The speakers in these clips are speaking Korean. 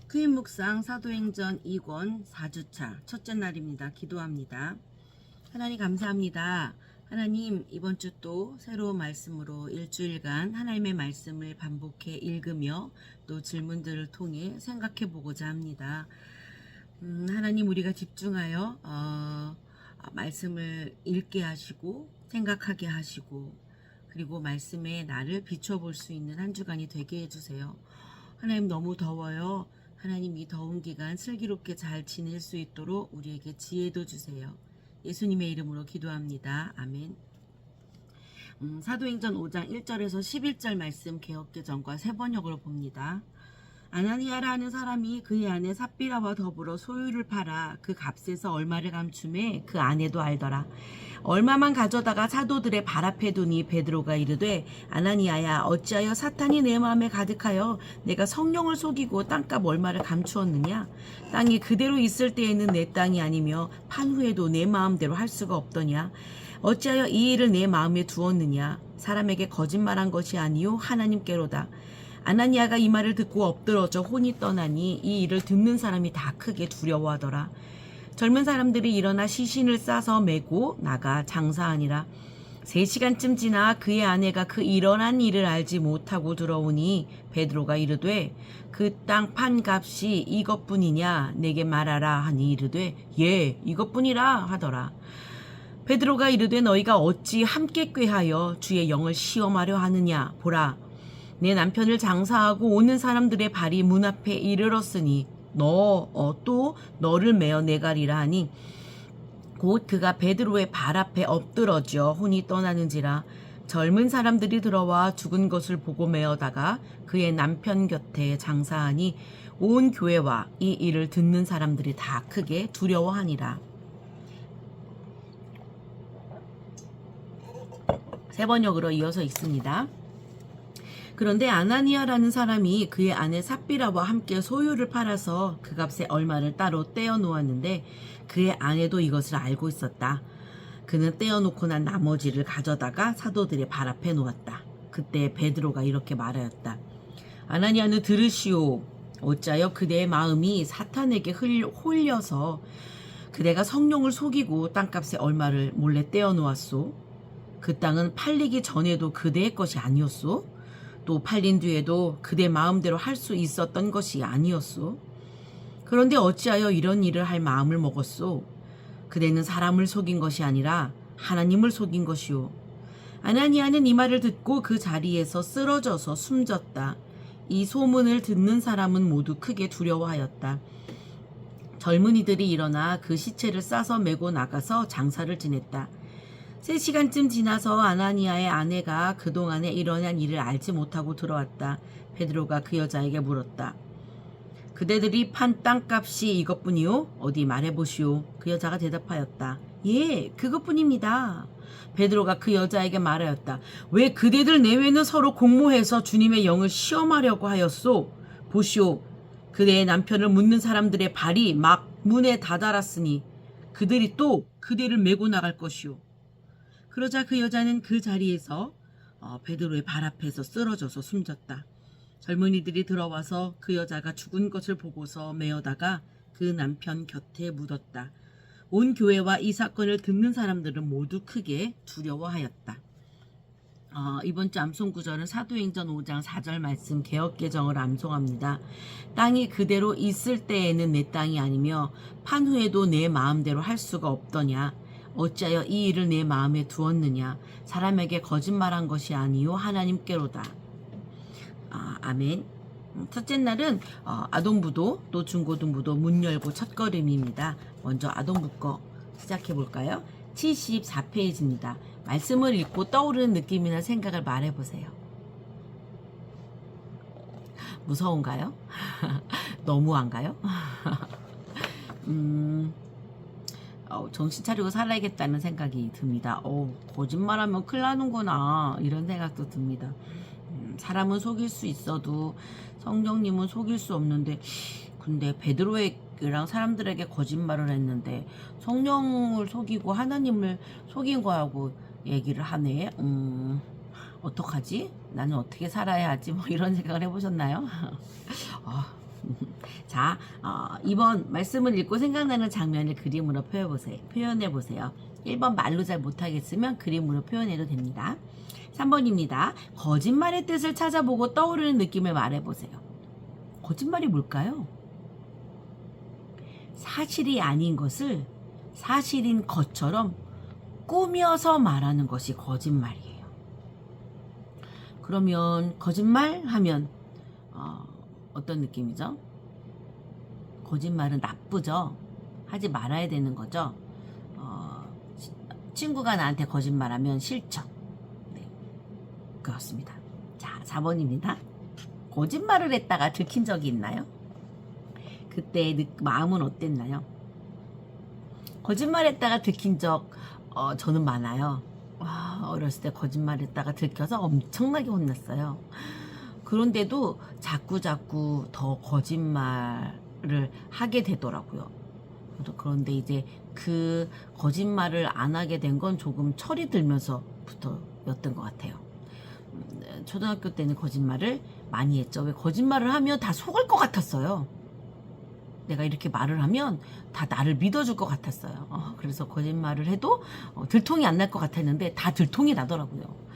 크임 묵상 사도행전 2권 4주차 첫째 날입니다. 기도합니다. 하나님 감사합니다. 하나님 이번 주 또 새로운 말씀으로 일주일간 하나님의 말씀을 반복해 읽으며 또 질문들을 통해 생각해 보고자 합니다. 하나님 우리가 집중하여 말씀을 읽게 하시고 생각하게 하시고 그리고 말씀에 나를 비춰볼 수 있는 한 주간이 되게 해주세요. 하나님 너무 더워요. 하나님 이 더운 기간 슬기롭게 잘 지낼 수 있도록 우리에게 지혜도 주세요. 예수님의 이름으로 기도합니다. 아멘. 사도행전 5장 1절에서 11절 말씀 개역개정과 새번역으로 봅니다. 아나니아라는 사람이 그의 아내 삽비라와 더불어 소유를 팔아 그 값에서 얼마를 감춤해 그 아내도 알더라. 얼마만 가져다가 사도들의 발 앞에 두니 베드로가 이르되 아나니아야 어찌하여 사탄이 내 마음에 가득하여 내가 성령을 속이고 땅값 얼마를 감추었느냐. 땅이 그대로 있을 때에는 내 땅이 아니며 판 후에도 내 마음대로 할 수가 없더냐. 어찌하여 이 일을 내 마음에 두었느냐. 사람에게 거짓말한 것이 아니요 하나님께로다. 아나니아가 이 말을 듣고 엎드러져 혼이 떠나니 이 일을 듣는 사람이 다 크게 두려워하더라. 젊은 사람들이 일어나 시신을 싸서 메고 나가 장사하니라. 3시간쯤 지나 그의 아내가 그 일어난 일을 알지 못하고 들어오니 베드로가 이르되 그 땅 판 값이 이것뿐이냐 내게 말하라 하니 이르되 예 이것뿐이라 하더라. 베드로가 이르되 너희가 어찌 함께 꾀하여 주의 영을 시험하려 하느냐. 보라 내 남편을 장사하고 오는 사람들의 발이 문 앞에 이르렀으니 또 너를 메어 내가리라 하니 곧 그가 베드로의 발 앞에 엎드러져 혼이 떠나는지라. 젊은 사람들이 들어와 죽은 것을 보고 메어다가 그의 남편 곁에 장사하니 온 교회와 이 일을 듣는 사람들이 다 크게 두려워하니라. 세 번역으로 이어서 있습니다. 그런데 아나니아라는 사람이 그의 아내 삽비라와 함께 소유를 팔아서 그 값에 얼마를 따로 떼어 놓았는데 그의 아내도 이것을 알고 있었다. 그는 떼어 놓고 난 나머지를 가져다가 사도들의 발 앞에 놓았다. 그때 베드로가 이렇게 말하였다. 아나니아는 들으시오. 어찌하여 그대의 마음이 사탄에게 홀려서 그대가 성령을 속이고 땅값에 얼마를 몰래 떼어 놓았소? 그 땅은 팔리기 전에도 그대의 것이 아니었소? 또 팔린 뒤에도 그대 마음대로 할 수 있었던 것이 아니었소? 그런데 어찌하여 이런 일을 할 마음을 먹었소? 그대는 사람을 속인 것이 아니라 하나님을 속인 것이오. 아나니아는 이 말을 듣고 그 자리에서 쓰러져서 숨졌다. 이 소문을 듣는 사람은 모두 크게 두려워하였다. 젊은이들이 일어나 그 시체를 싸서 메고 나가서 장사를 지냈다. 3시간쯤 지나서 아나니아의 아내가 그동안에 일어난 일을 알지 못하고 들어왔다. 베드로가 그 여자에게 물었다. 그대들이 판 땅값이 이것뿐이요? 어디 말해보시오. 그 여자가 대답하였다. 예, 그것뿐입니다. 베드로가 그 여자에게 말하였다. 왜 그대들 내외는 서로 공모해서 주님의 영을 시험하려고 하였소? 보시오. 그대의 남편을 묻는 사람들의 발이 막 문에 다다랐으니 그들이 또 그대를 메고 나갈 것이오. 그러자 그 여자는 그 자리에서 베드로의 발 앞에서 쓰러져서 숨졌다. 젊은이들이 들어와서 그 여자가 죽은 것을 보고서 메어다가 그 남편 곁에 묻었다. 온 교회와 이 사건을 듣는 사람들은 모두 크게 두려워하였다. 이번 주 암송 구절은 사도행전 5장 4절 말씀 개역개정을 암송합니다. 땅이 그대로 있을 때에는 내 땅이 아니며 판 후에도 내 마음대로 할 수가 없더냐. 어찌하여 이 일을 내 마음에 두었느냐. 사람에게 거짓말한 것이 아니요 하나님께로다. 아멘. 첫째 날은 아동부도 또 중고등부도 문 열고 첫걸음입니다. 먼저 아동부 거 시작해 볼까요? 74페이지입니다. 말씀을 읽고 떠오르는 느낌이나 생각을 말해보세요. 무서운가요? 너무한가요? 정신 차리고 살아야겠다는 생각이 듭니다. 거짓말하면 큰일 나는구나 이런 생각도 듭니다. 사람은 속일 수 있어도 성령님은 속일 수 없는데 근데 베드로랑 사람들에게 거짓말을 했는데 성령을 속이고 하나님을 속인 거하고 얘기를 하네. 어떡하지? 나는 어떻게 살아야 하지? 뭐 이런 생각을 해보셨나요? 자, 자, 이번 말씀을 읽고 생각나는 장면을 그림으로 표현해 보세요. 1번 말로 잘 못하겠으면 그림으로 표현해도 됩니다. 3번입니다. 거짓말의 뜻을 찾아보고 떠오르는 느낌을 말해보세요. 거짓말이 뭘까요? 사실이 아닌 것을 사실인 것처럼 꾸며서 말하는 것이 거짓말이에요. 그러면 거짓말 하면 어떤 느낌이죠? 거짓말은 나쁘죠. 하지 말아야 되는 거죠. 친구가 나한테 거짓말하면 싫죠. 네, 그렇습니다. 자, 4번입니다. 거짓말을 했다가 들킨 적이 있나요? 그때 마음은 어땠나요? 거짓말했다가 들킨 적 저는 많아요. 어렸을 때 거짓말했다가 들켜서 엄청나게 혼났어요. 그런데도 자꾸 더 거짓말을 하게 되더라고요. 그런데 이제 그 거짓말을 안 하게 된 건 조금 철이 들면서부터였던 것 같아요. 초등학교 때는 거짓말을 많이 했죠. 왜 거짓말을 하면 다 속을 것 같았어요. 내가 이렇게 말을 하면 다 나를 믿어줄 것 같았어요. 그래서 거짓말을 해도 들통이 안 날 것 같았는데 다 들통이 나더라고요.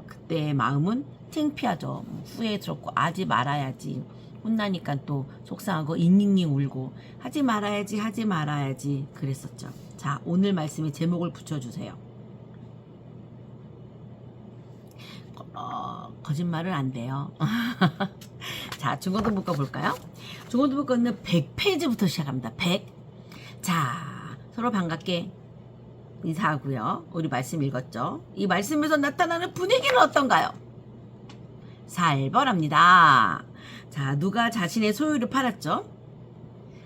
그때 마음은 창피하죠. 후회스럽고 하지 말아야지. 혼나니까 또 속상하고 잉잉잉 울고 하지 말아야지 그랬었죠. 자, 오늘 말씀에 제목을 붙여주세요. 거짓말은 안 돼요. 자, 중고등부 거 볼까요? 중고등부 거는 100페이지부터 시작합니다. 100. 자, 서로 반갑게 인사하고요. 우리 말씀 읽었죠? 이 말씀에서 나타나는 분위기는 어떤가요? 살벌합니다. 자, 누가 자신의 소유를 팔았죠?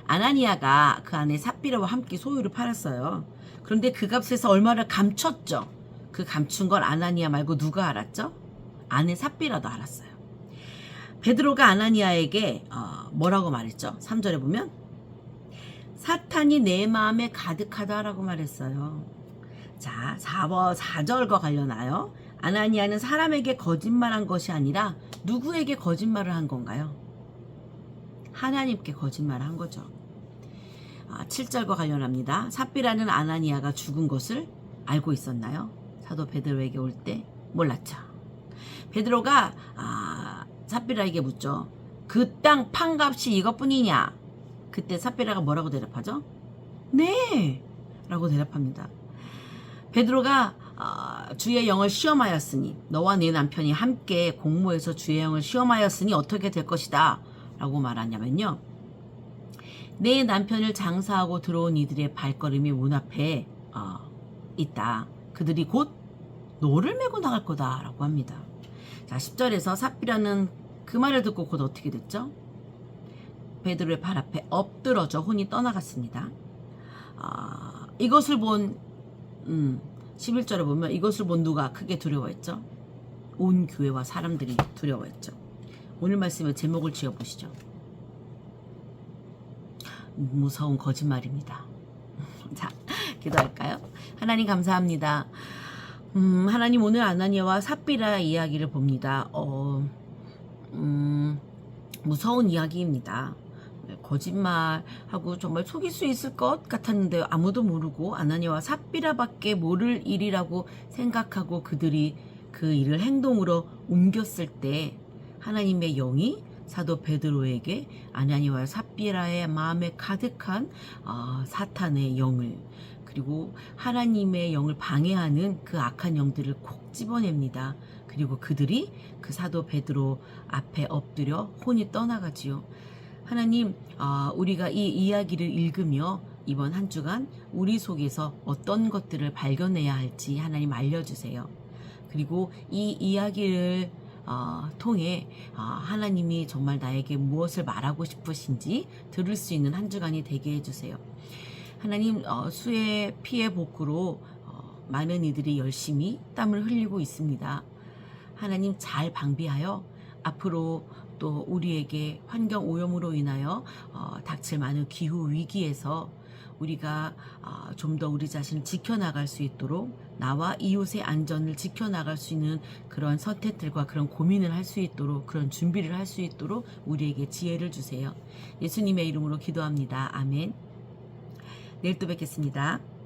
아나니아가 그 안에 삽비라와 함께 소유를 팔았어요. 그런데 그 값에서 얼마를 감췄죠? 그 감춘 걸 아나니아 말고 누가 알았죠? 아내 삽비라도 알았어요. 베드로가 아나니아에게 뭐라고 말했죠? 3절에 보면 사탄이 내 마음에 가득하다라고 말했어요. 자, 4절과 관련하여 아나니아는 사람에게 거짓말한 것이 아니라 누구에게 거짓말을 한 건가요? 하나님께 거짓말을 한 거죠. 7절과 관련합니다. 삽비라는 아나니아가 죽은 것을 알고 있었나요? 사도 베드로에게 올 때 몰랐죠. 베드로가 삽비라에게 묻죠. 그 땅 판값이 이것뿐이냐? 그때 삽비라가 뭐라고 대답하죠? 네! 라고 대답합니다. 베드로가 주의 영을 시험하였으니 너와 네 남편이 함께 공모해서 주의 영을 시험하였으니 어떻게 될 것이다 라고 말하냐면요. 내 남편을 장사하고 들어온 이들의 발걸음이 문 앞에 있다. 그들이 곧 노를 메고 나갈 거다 라고 합니다. 자, 10절에서 삽비라는 그 말을 듣고 곧 어떻게 됐죠? 베드로의 발 앞에 엎드러져 혼이 떠나갔습니다. 이것을 본 11절에 보면 이것을 본 누가 크게 두려워했죠? 온 교회와 사람들이 두려워했죠. 오늘 말씀의 제목을 지어보시죠. 무서운 거짓말입니다. 자, 기도할까요? 하나님 감사합니다. 하나님 오늘 아나니아와 삽비라 이야기를 봅니다. 무서운 이야기입니다. 거짓말하고 정말 속일 수 있을 것 같았는데 아무도 모르고 아나니아와 삽비라밖에 모를 일이라고 생각하고 그들이 그 일을 행동으로 옮겼을 때 하나님의 영이 사도 베드로에게 아나니아와 삽비라의 마음에 가득한 사탄의 영을 그리고 하나님의 영을 방해하는 그 악한 영들을 콕 집어냅니다. 그리고 그들이 그 사도 베드로 앞에 엎드려 혼이 떠나가지요. 하나님, 우리가 이 이야기를 읽으며 이번 한 주간 우리 속에서 어떤 것들을 발견해야 할지 하나님 알려주세요. 그리고 이 이야기를 통해 하나님이 정말 나에게 무엇을 말하고 싶으신지 들을 수 있는 한 주간이 되게 해주세요. 하나님, 수의 피해 복구로 많은 이들이 열심히 땀을 흘리고 있습니다. 하나님 잘 방비하여 앞으로 또 우리에게 환경 오염으로 인하여 닥칠 많은 기후 위기에서 우리가 좀 더 우리 자신을 지켜나갈 수 있도록 나와 이웃의 안전을 지켜나갈 수 있는 그런 선택들과 그런 고민을 할 수 있도록 그런 준비를 할 수 있도록 우리에게 지혜를 주세요. 예수님의 이름으로 기도합니다. 아멘. 내일 또 뵙겠습니다.